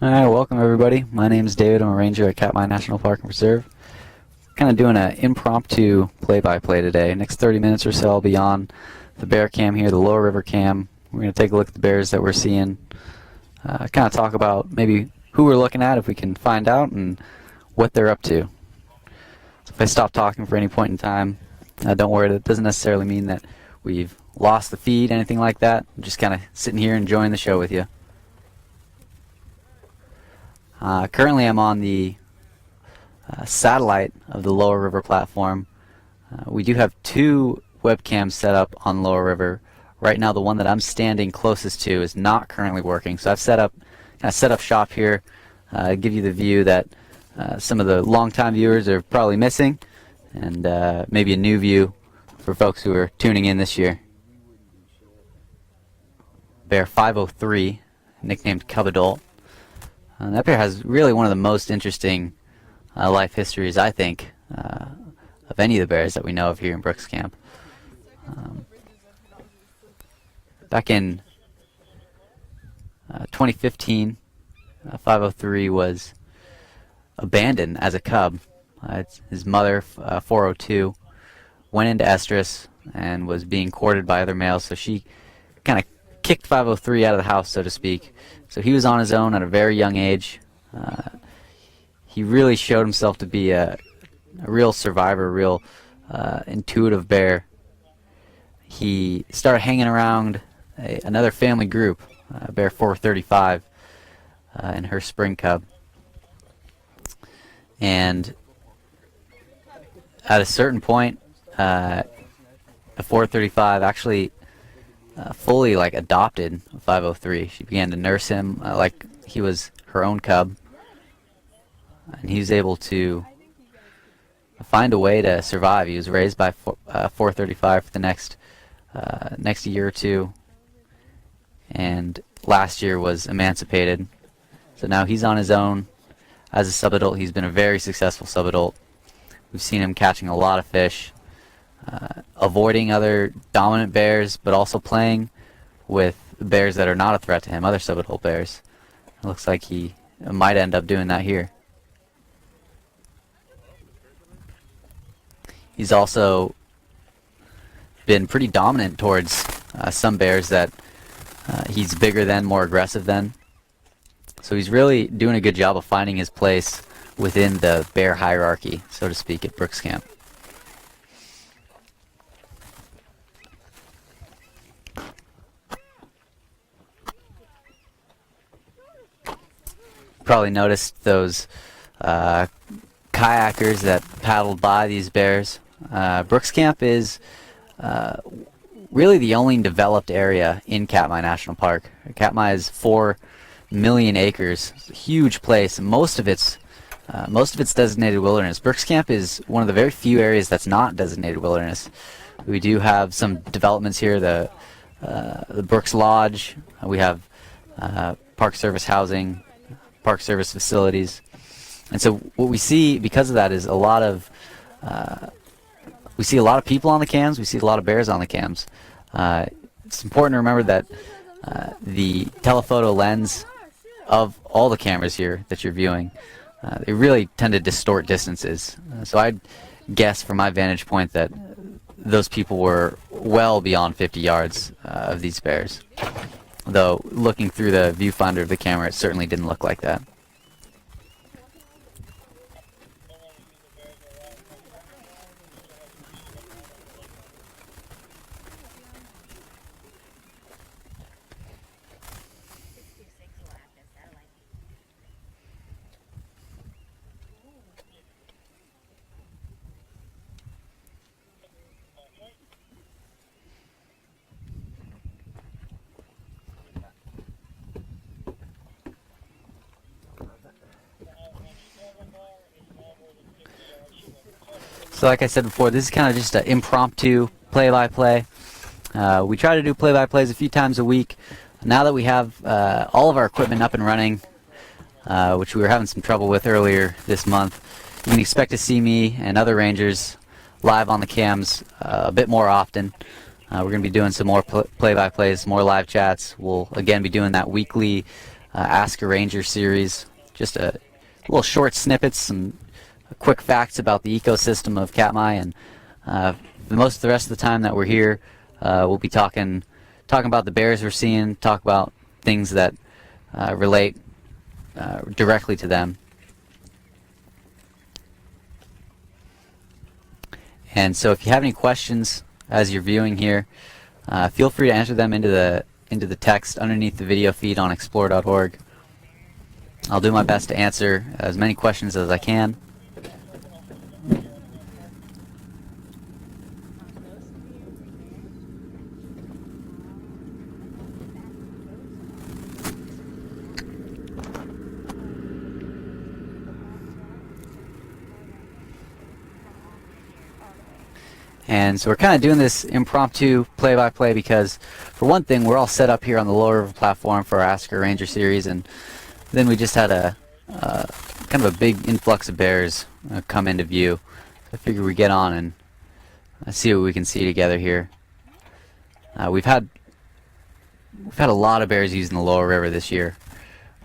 Alright, welcome everybody. My name is David. I'm a ranger at Katmai National Park Preserve. Kind of doing an impromptu play-by-play today. Next 30 minutes or so I'll be on the bear cam here, the lower river cam. We're going to take a look at the bears that we're seeing. Kind of talk about maybe who we're looking at, if we can find out, and what they're up to. So if I stop talking for any point in time, don't worry, that doesn't necessarily mean that we've lost the feed, anything like that. I'm just kind of sitting here enjoying the show with you. Currently I'm on the satellite of the lower river platform. We do have two webcams set up on lower river. Right now the one that I'm standing closest to is not currently working, so I've set up shop here, give you the view that some of the longtime viewers are probably missing, and maybe a new view for folks who are tuning in this year. Bear 503, nicknamed Cub Adult. That bear has really one of the most interesting life histories, I think, of any of the bears that we know of here in Brooks Camp. Back in 2015, 503 was abandoned as a cub. His mother, 402, went into estrus and was being courted by other males, so she kind of kicked 503 out of the house, so to speak. So he was on his own at a very young age. He really showed himself to be a real survivor, a real intuitive bear. He started hanging around another family group, bear 435, and her spring cub. And at a certain point, the 435 actually fully adopted 503. She began to nurse him like he was her own cub, and he was able to find a way to survive. He was raised by 435 for the next year or two, and last year was emancipated. So now he's on his own as a subadult. He's been a very successful subadult. We've seen him catching a lot of fish, avoiding other dominant bears, but also playing with bears that are not a threat to him, other subadult bears. It looks like he might end up doing that here. He's also been pretty dominant towards some bears that he's bigger than, more aggressive than. So he's really doing a good job of finding his place within the bear hierarchy, so to speak, at Brooks Camp. Probably noticed those kayakers that paddled by these bears. Brooks Camp is really the only developed area in Katmai National Park. Katmai is 4 million acres. It's a huge place. Most of it's designated wilderness. Brooks Camp is one of the very few areas that's not designated wilderness. We do have some developments here. The Brooks Lodge. We have Park Service housing, Park Service facilities, and so what we see because of that is we see a lot of people on the cams. We see a lot of bears on the cams. It's important to remember that the telephoto lens of all the cameras here that you're viewing, they really tend to distort distances. So I'd guess from my vantage point that those people were well beyond 50 yards of these bears. Though looking through the viewfinder of the camera, it certainly didn't look like that. So like I said before, this is kind of just an impromptu play-by-play. We try to do play-by-plays a few times a week. Now that we have all of our equipment up and running, which we were having some trouble with earlier this month, you can expect to see me and other rangers live on the cams a bit more often. We're going to be doing some more play-by-plays, more live chats. We'll again be doing that weekly Ask a Ranger series. Just a little short snippets, some quick facts about the ecosystem of Katmai, and for most of the rest of the time that we're here, we'll be talking about the bears we're seeing, talk about things that relate directly to them. And so if you have any questions as you're viewing here, feel free to enter them into the text underneath the video feed on explore.org. I'll do my best to answer as many questions as I can. And so we're kind of doing this impromptu play-by-play because, for one thing, we're all set up here on the Lower River platform for our Ask a Ranger series, and then we just had a kind of a big influx of bears come into view. So I figure we get on and see what we can see together here. We've had a lot of bears using the Lower River this year.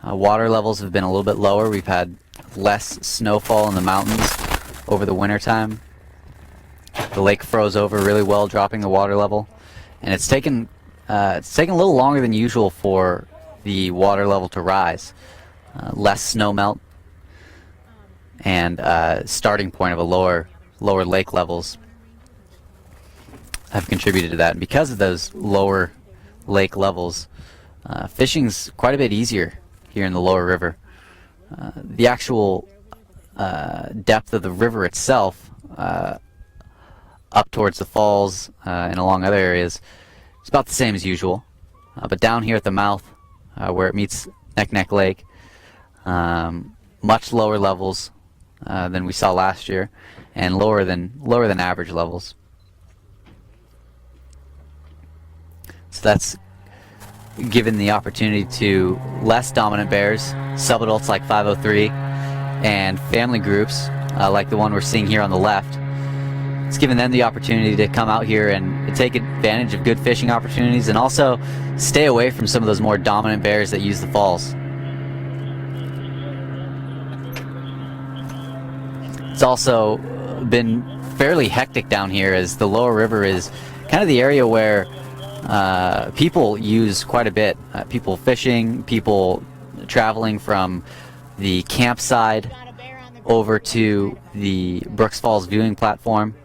Water levels have been a little bit lower. We've had less snowfall in the mountains over the winter time. The lake froze over really well, dropping the water level, and it's taken a little longer than usual for the water level to rise. Less snow melt and starting point of a lower lake levels have contributed to that. And because of those lower lake levels, fishing's quite a bit easier here in the Lower River. The actual depth of the river itself, up towards the falls and along other areas, it's about the same as usual. But down here at the mouth, where it meets Neck Lake, much lower levels than we saw last year, and lower than average levels. So that's given the opportunity to less dominant bears, subadults like 503, and family groups like the one we're seeing here on the left. It's given them the opportunity to come out here and take advantage of good fishing opportunities, and also stay away from some of those more dominant bears that use the falls. It's also been fairly hectic down here, as the Lower River is kind of the area where people use quite a bit. People fishing, people traveling from the campsite over to the Brooks Falls viewing platform.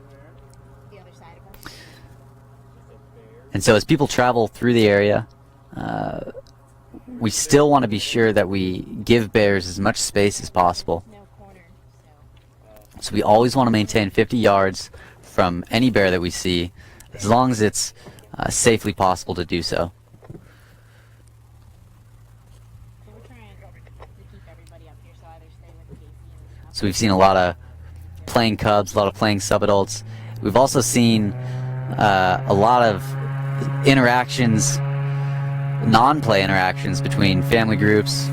And so as people travel through the area, we still want to be sure that we give bears as much space as possible. So we always want to maintain 50 yards from any bear that we see, as long as it's safely possible to do so. So we've seen a lot of playing cubs, a lot of playing subadults. We've also seen a lot of interactions, non-play interactions between family groups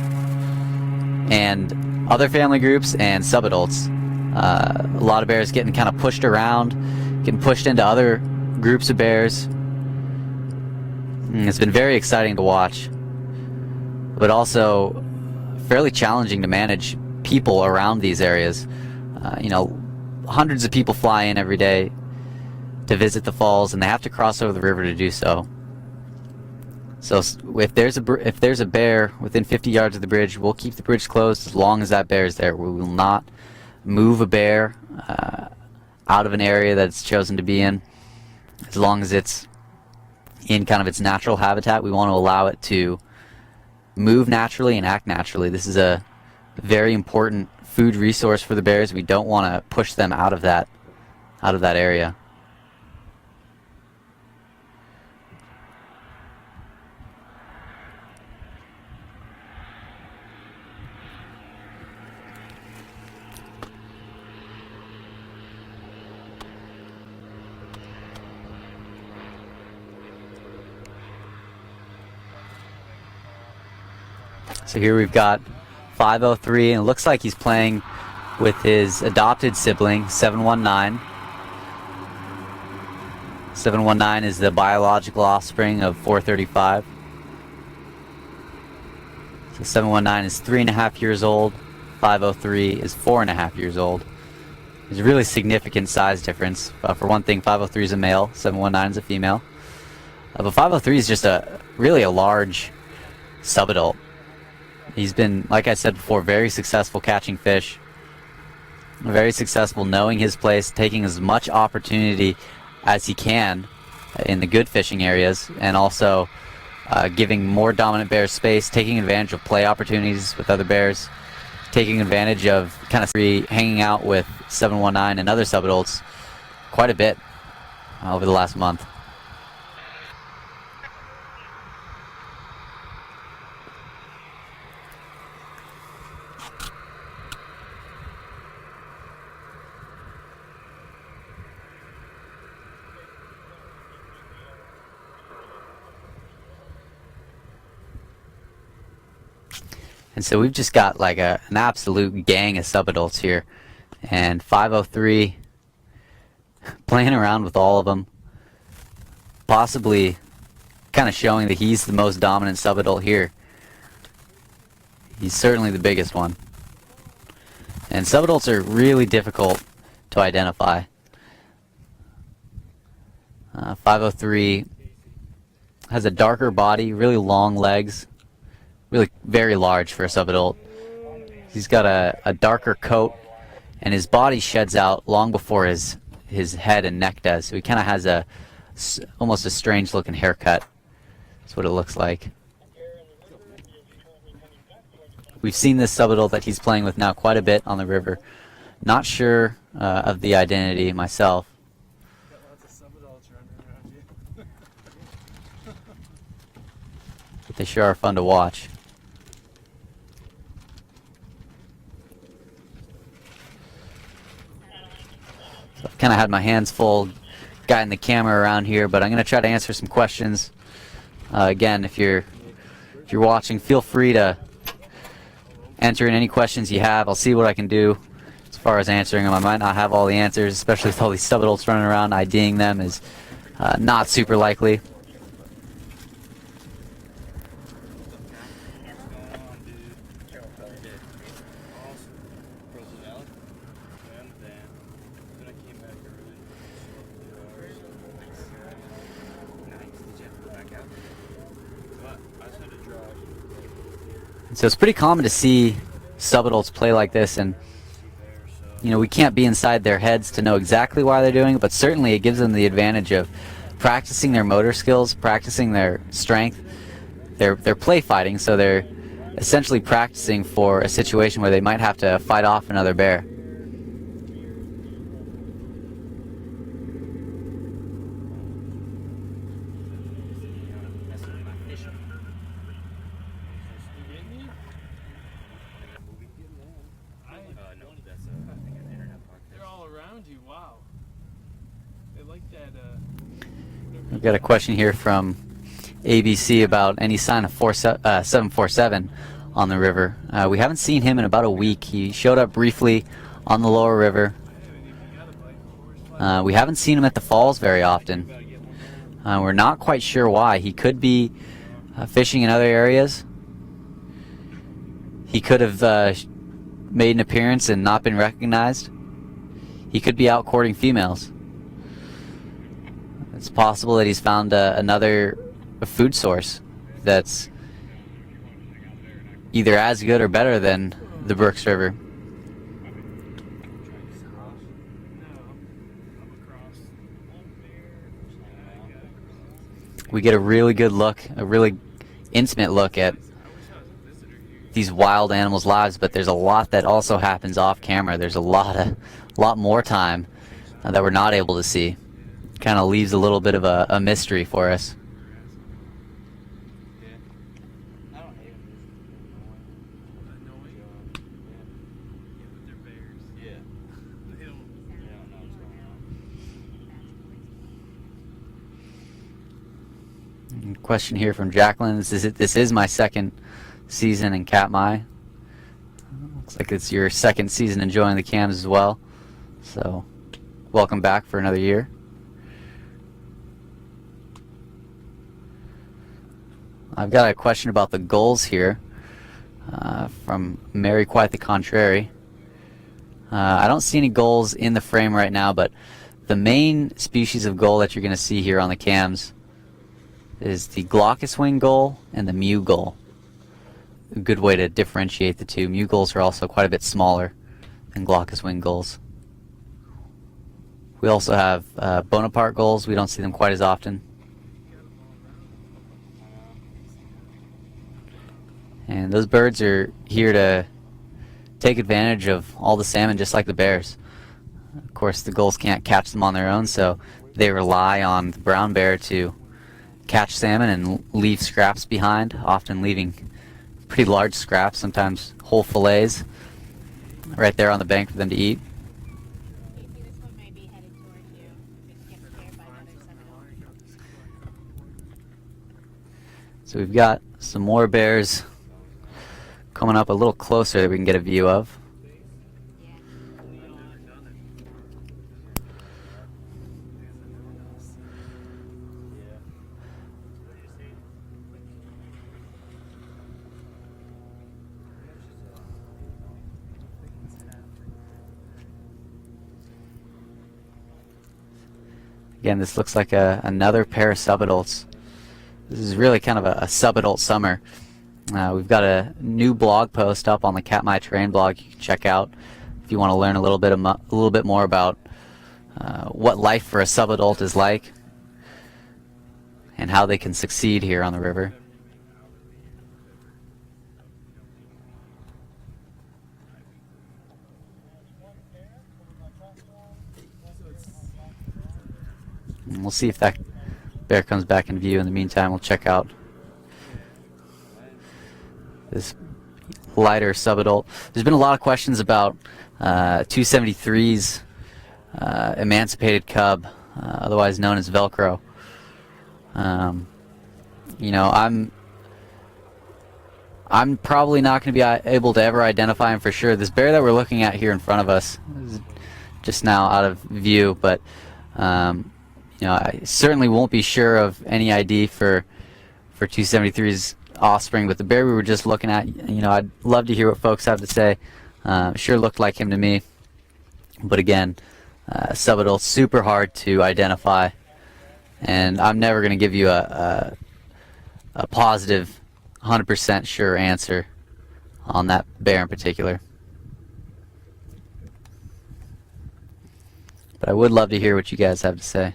and other family groups and subadults. A lot of bears getting kind of pushed around, getting pushed into other groups of bears. It's been very exciting to watch, but also fairly challenging to manage people around these areas. Hundreds of people fly in every day to visit the falls, and they have to cross over the river to do so. So if there's a bear within 50 yards of the bridge, we'll keep the bridge closed as long as that bear is there. We will not move a bear out of an area that it's chosen to be in, as long as it's in kind of its natural habitat. We want to allow it to move naturally and act naturally. This is a very important food resource for the bears. We don't want to push them out of that area. So here we've got 503, and it looks like he's playing with his adopted sibling, 719. 719 is the biological offspring of 435. So So 719 is 3.5 years old. 503 is 4.5 years old. There's a really significant size difference. For one thing, 503 is a male, 719 is a female. But 503 is just really a large subadult. He's been, like I said before, very successful catching fish. Very successful knowing his place, taking as much opportunity as he can in the good fishing areas, and also giving more dominant bears space, taking advantage of play opportunities with other bears, taking advantage of kind of hanging out with 719 and other subadults quite a bit over the last month. And so we've just got like an absolute gang of subadults here, and 503 playing around with all of them, possibly kind of showing that he's the most dominant subadult here. He's certainly the biggest one. And subadults are really difficult to identify. 503 has a darker body, really long legs, really very large for a subadult. He's got a darker coat, and his body sheds out long before his head and neck does. So he kind of has almost a strange looking haircut. That's what it looks like. We've seen this subadult that he's playing with now quite a bit on the river. Not sure of the identity myself. But they sure are fun to watch. So I've kind of had my hands full guiding the camera around here, but I'm going to try to answer some questions. Again, if you're watching, feel free to enter in any questions you have. I'll see what I can do as far as answering them. I might not have all the answers, especially with all these subadults running around. IDing them is not super likely. So it's pretty common to see subadults play like this, and we can't be inside their heads to know exactly why they're doing it, but certainly it gives them the advantage of practicing their motor skills, practicing their strength. They're play fighting, so they're essentially practicing for a situation where they might have to fight off another bear. We've got a question here from ABC about any sign of 747 on the river. We haven't seen him in about a week. He showed up briefly on the lower river. We haven't seen him at the falls very often. We're not quite sure why. He could be fishing in other areas. He could have made an appearance and not been recognized. He could be out courting females. It's possible that he's found another food source that's either as good or better than the Brooks River. We get a really good look, a really intimate look at these wild animals' lives, but there's a lot that also happens off camera. There's a lot more time that we're not able to see. Kind of leaves a little bit of a mystery for us. Question here from Jacqueline. This is my second season in Katmai. Looks like it's your second season enjoying the cams as well. So, welcome back for another year. I've got a question about the gulls here. from Mary Quite the Contrary. I don't see any gulls in the frame right now, but the main species of gull that you're going to see here on the cams is the glaucous wing gull and the mew gull. A good way to differentiate the two. Mew gulls are also quite a bit smaller than glaucous wing gulls. We also have Bonaparte gulls. We don't see them quite as often. And those birds are here to take advantage of all the salmon, just like the bears. Of course, the gulls can't catch them on their own, so they rely on the brown bear to catch salmon and leave scraps behind, often leaving pretty large scraps, sometimes whole fillets, right there on the bank for them to eat. So we've got some more bears coming up a little closer that we can get a view of. Again, this looks like another pair of subadults. This is really kind of a subadult summer. We've got a new blog post up on the Katmai Terrain blog you can check out if you want to learn a little bit more about what life for a subadult is like and how they can succeed here on the river. And we'll see if that bear comes back in view. In the meantime, we'll check out this lighter subadult. There's been a lot of questions about 273's emancipated cub, otherwise known as Velcro. You know, I'm probably not going to be able to ever identify him for sure. This bear that we're looking at here in front of us is just now out of view, but you know, I certainly won't be sure of any ID for 273's offspring. But the bear we were just looking at, you know, I'd love to hear what folks have to say. Sure looked like him to me, but again, subadult, super hard to identify, and I'm never going to give you a positive 100% sure answer on that bear in particular. But I would love to hear what you guys have to say.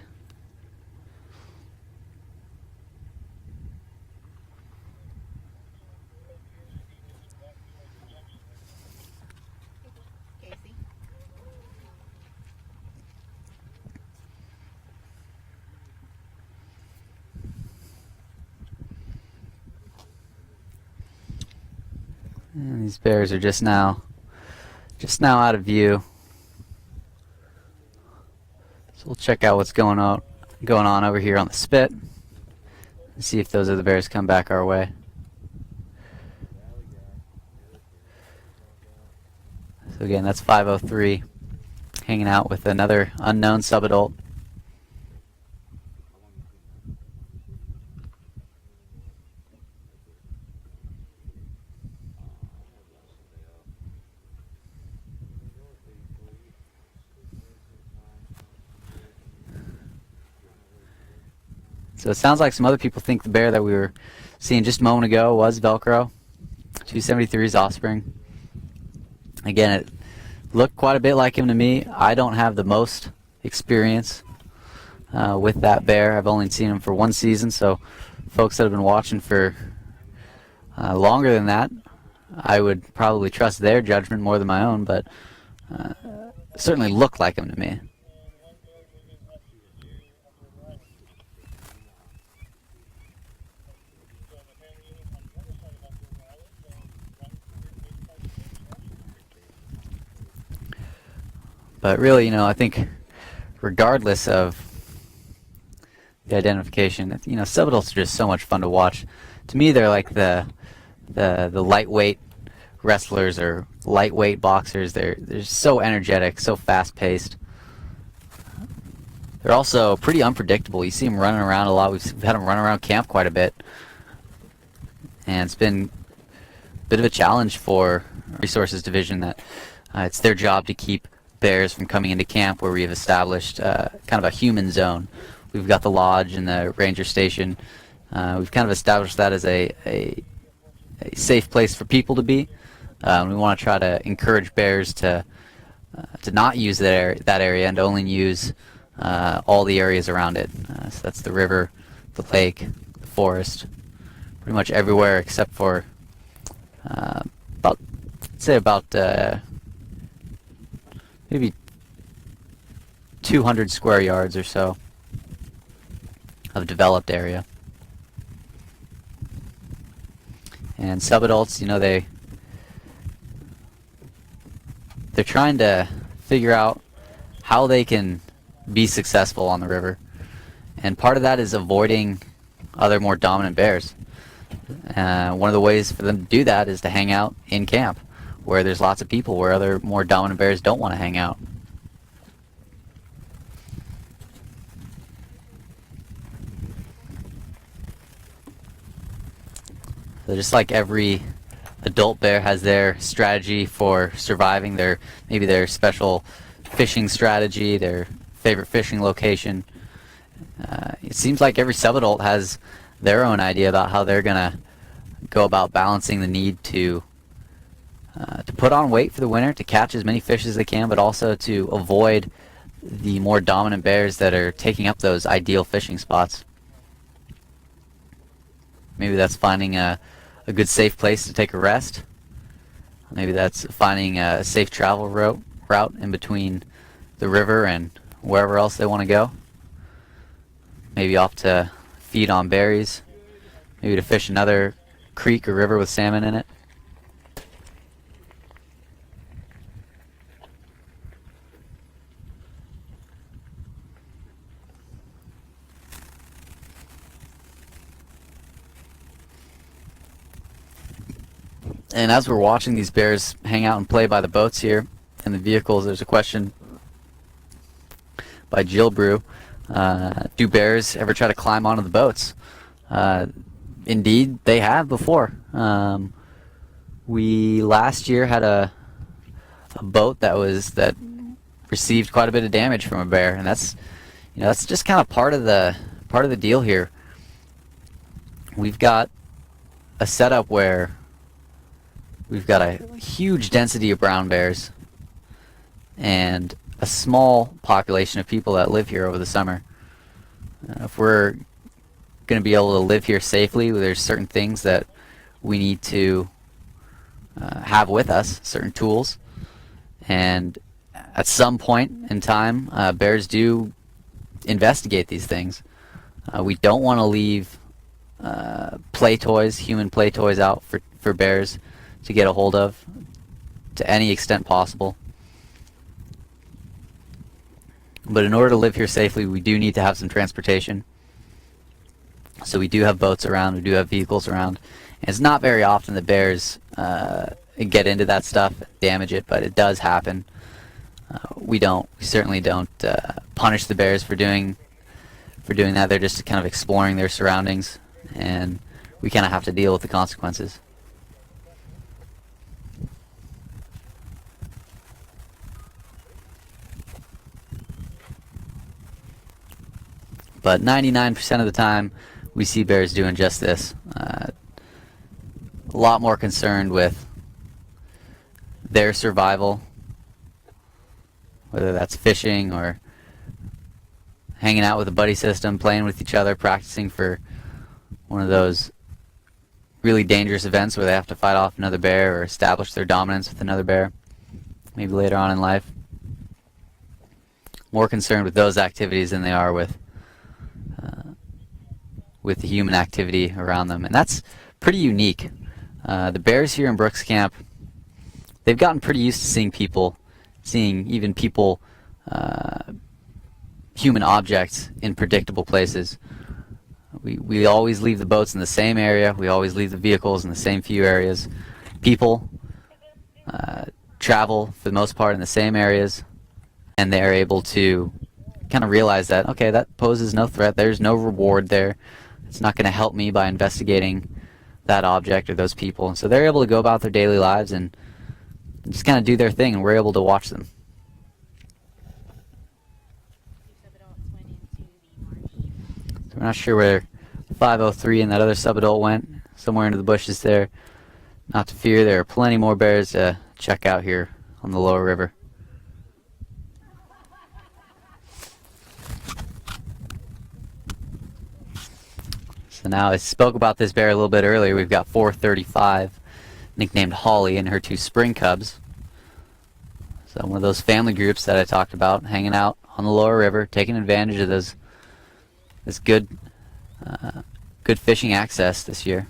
And these bears are just now out of view. So we'll check out what's going on over here on the spit and see if those other bears come back our way. So again, that's 503 hanging out with another unknown subadult. So it sounds like some other people think the bear that we were seeing just a moment ago was Velcro, 273's offspring. Again, it looked quite a bit like him to me. I don't have the most experience with that bear. I've only seen him for one season, so folks that have been watching for longer than that, I would probably trust their judgment more than my own, but certainly looked like him to me. But really, you know, I think regardless of the identification, you know, subadults are just so much fun to watch. To me, they're like the lightweight wrestlers or lightweight boxers. They're so energetic, so fast-paced. They're also pretty unpredictable. You see them running around a lot. We've had them run around camp quite a bit, and it's been bit of a challenge for Resources Division that it's their job to keep bears from coming into camp where we have established kind of a human zone. We've got the lodge and the ranger station. We've kind of established that as a safe place for people to be. We want to try to encourage bears to not use that area and to only use all the areas around it. So that's the river, the lake, the forest, pretty much everywhere except for about maybe 200 square yards or so of developed area. And subadults, you know, they're trying to figure out how they can be successful on the river, and part of that is avoiding other more dominant bears. One of the ways for them to do that is to hang out in camp where there's lots of people, where other more dominant bears don't want to hang out. So just like every adult bear has their strategy for surviving, maybe their special fishing strategy, their favorite fishing location, it seems like every subadult has their own idea about how they're going to go about balancing the need to put on weight for the winter, to catch as many fish as they can, but also to avoid the more dominant bears that are taking up those ideal fishing spots. Maybe that's finding a good safe place to take a rest. Maybe that's finding a safe travel route in between the river and wherever else they want to go. Maybe off to feed on berries. Maybe to fish another creek or river with salmon in it. And as we're watching these bears hang out and play by the boats here and the vehicles, there's a question by Jill Brew. Do bears ever try to climb onto the boats? Indeed, they have before. We last year had a boat that received quite a bit of damage from a bear, and that's just kind of part of the deal here. We've got a setup where we've got a huge density of brown bears and a small population of people that live here over the summer. If we're going to be able to live here safely, there's certain things that we need to have with us, certain tools, and at some point in time bears do investigate these things. We don't want to leave human play toys out for bears to get a hold of to any extent possible. But in order to live here safely, we do need to have some transportation. So we do have boats around, we do have vehicles around. And it's not very often that bears get into that stuff, damage it, but it does happen. We certainly don't punish the bears for doing that. They're just kind of exploring their surroundings, and we kind of have to deal with the consequences. But 99% of the time, we see bears doing just this. A lot more concerned with their survival, whether that's fishing or hanging out with a buddy system, playing with each other, practicing for one of those really dangerous events where they have to fight off another bear or establish their dominance with another bear, maybe later on in life. More concerned with those activities than they are with the human activity around them. And that's pretty unique. The bears here in Brooks Camp, they've gotten pretty used to seeing even people, human objects in predictable places. We always leave the boats in the same area. We always leave the vehicles in the same few areas. People travel, for the most part, in the same areas, and they're able to kind of realize that, okay, that poses no threat. There's no reward there. It's not going to help me by investigating that object or those people. And so they're able to go about their daily lives and just kind of do their thing, and we're able to watch them. So we're not sure where 503 and that other subadult went. Somewhere into the bushes there. Not to fear, there are plenty more bears to check out here on the lower river. So now, I spoke about this bear a little bit earlier. We've got 435, nicknamed Holly, and her two spring cubs. So one of those family groups that I talked about, hanging out on the lower river, taking advantage of this good fishing access this year.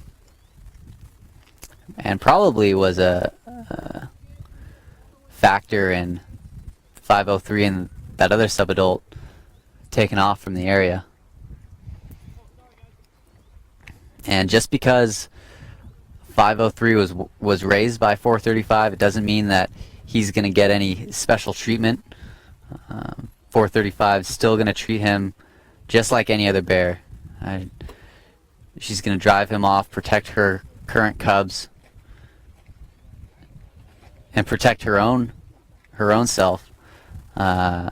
And probably was a factor in 503 and that other subadult taking off from the area. And just because 503 was raised by 435, it doesn't mean that he's going to get any special treatment. 435 is still going to treat him just like any other bear. She's going to drive him off, protect her current cubs, and protect her own self, because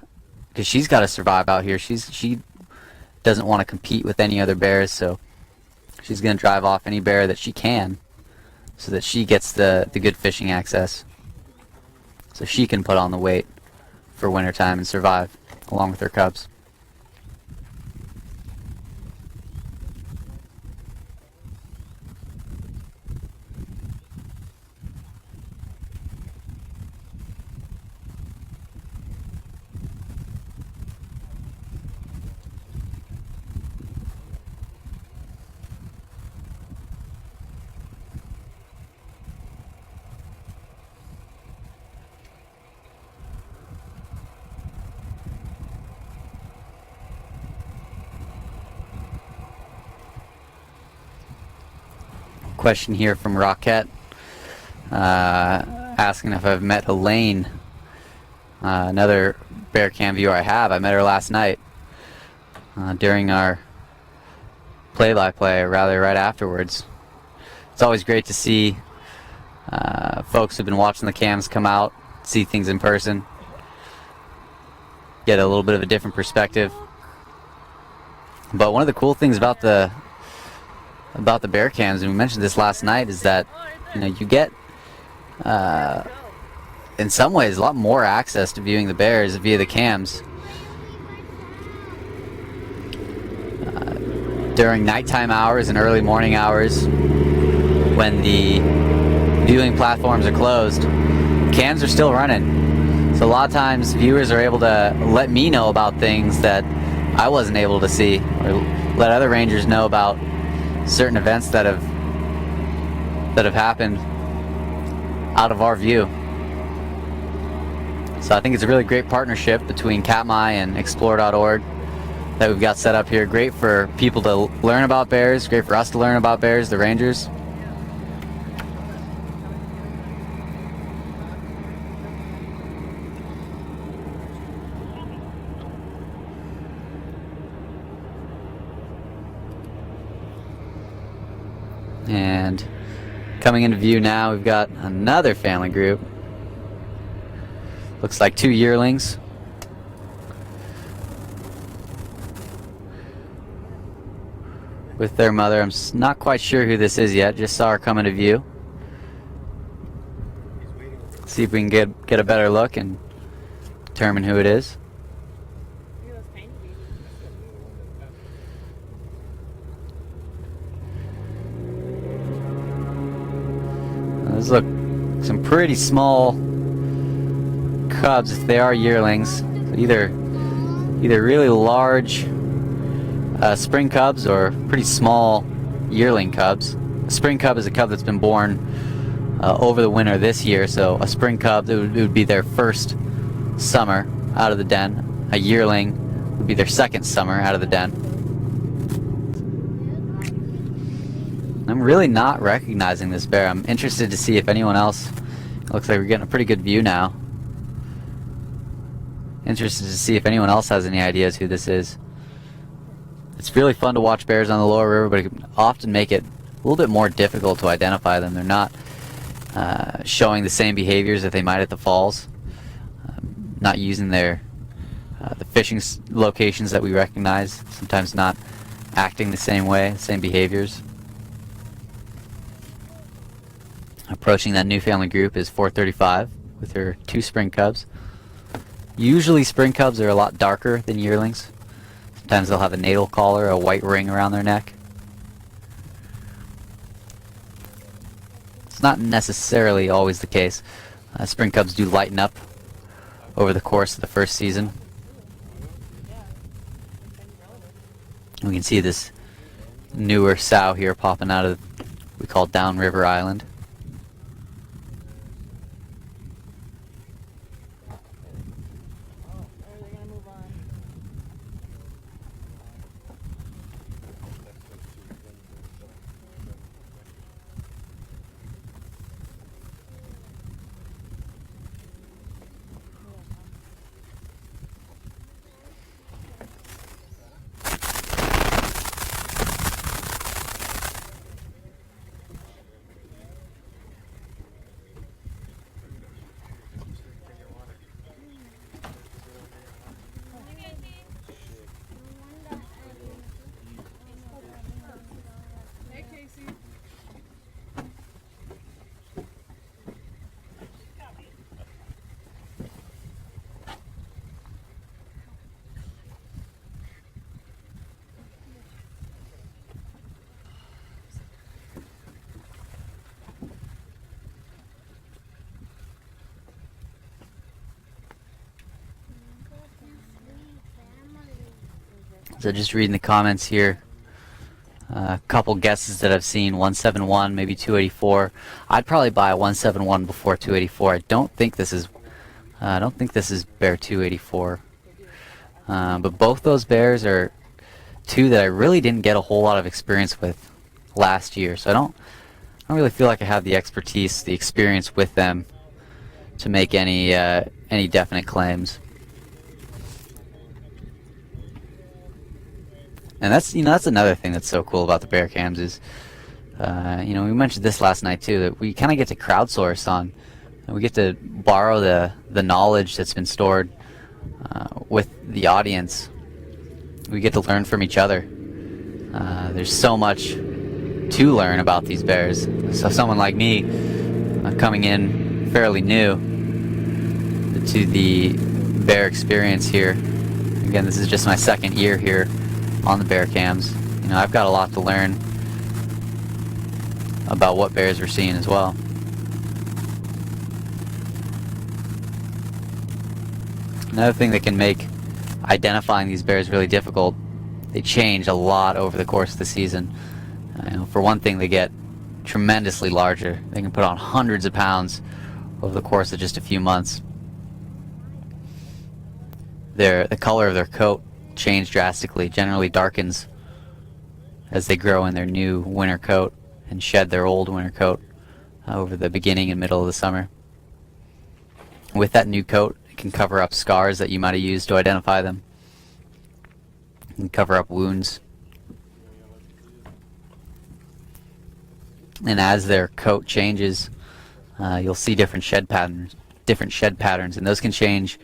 she's got to survive out here. She doesn't want to compete with any other bears, so she's going to drive off any bear that she can, so that she gets the good fishing access, so she can put on the weight for wintertime and survive along with her cubs. Question here from Rockette, asking if I've met Elaine, another bear cam viewer. I met her last night during our play-by-play, or rather right afterwards. It's always great to see folks who've been watching the cams come out, see things in person, get a little bit of a different perspective. But one of the cool things about the bear cams, and we mentioned this last night, is that you get in some ways a lot more access to viewing the bears via the cams during nighttime hours and early morning hours when the viewing platforms are closed. Cams are still running, so a lot of times viewers are able to let me know about things that I wasn't able to see, or let other rangers know about certain events that have happened out of our view. So I think it's a really great partnership between Katmai and Explore.org that we've got set up here. Great for people to learn about bears, great for us to learn about bears, the rangers. And coming into view now, we've got another family group. Looks like two yearlings. With their mother. I'm not quite sure who this is yet. Just saw her come into view. See if we can get a better look and determine who it is. Those look some pretty small cubs, if they are yearlings. Either really large spring cubs or pretty small yearling cubs. A spring cub is a cub that's been born over the winter this year, so a spring cub, it would be their first summer out of the den. A yearling would be their second summer out of the den. I'm really not recognizing this bear. I'm interested to see if anyone else... Looks like we're getting a pretty good view now. Interested to see if anyone else has any ideas who this is. It's really fun to watch bears on the lower river, but it can often make it little bit more difficult to identify them. They're not showing the same behaviors that they might at the falls, not using their the fishing locations that we recognize, sometimes not acting the same way, same behaviors. Approaching that new family group is 435 with her 2 spring cubs. Usually spring cubs are a lot darker than yearlings. Sometimes they'll have a natal collar, a white ring around their neck. It's not necessarily always the case. Spring cubs do lighten up over the course of the first season. We can see this newer sow here popping out of we call Downriver Island. So just reading the comments here, a couple guesses that I've seen: 171, maybe 284. I'd probably buy a 171 before 284. I don't think this is bear 284. But both those bears are 2 that I really didn't get a whole lot of experience with last year. So I don't really feel like I have the expertise, the experience with them to make any definite claims. And that's another thing that's so cool about the bear cams is, we mentioned this last night too, that we kind of get to crowdsource on, we get to borrow the knowledge that's been stored with the audience. We get to learn from each other. There's so much to learn about these bears. So someone like me, coming in fairly new to the bear experience here, again, this is just my second year here on the bear cams. I've got a lot to learn about what bears we're seeing as well. Another thing that can make identifying these bears really difficult, they change a lot over the course of the season. For one thing, they get tremendously larger. They can put on hundreds of pounds over the course of just a few months. The color of their coat change drastically, generally darkens as they grow in their new winter coat and shed their old winter coat over the beginning and middle of the summer. With that new coat, it can cover up scars that you might have used to identify them. It can cover up wounds. And as their coat changes, you'll see different shed patterns, and those can change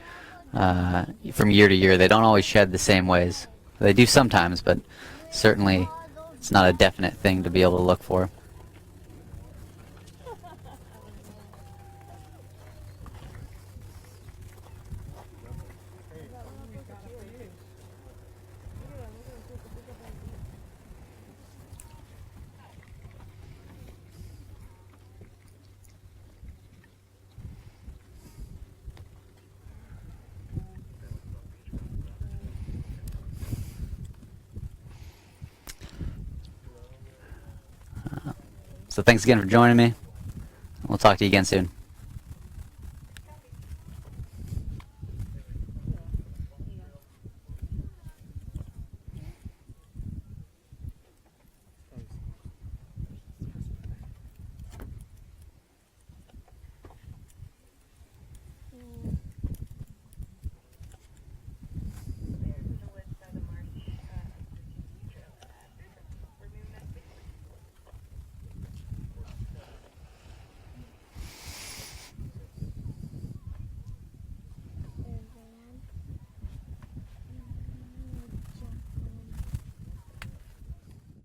from year to year. They don't always shed the same ways. They do sometimes, but certainly it's not a definite thing to be able to look for. So thanks again for joining me. We'll talk to you again soon.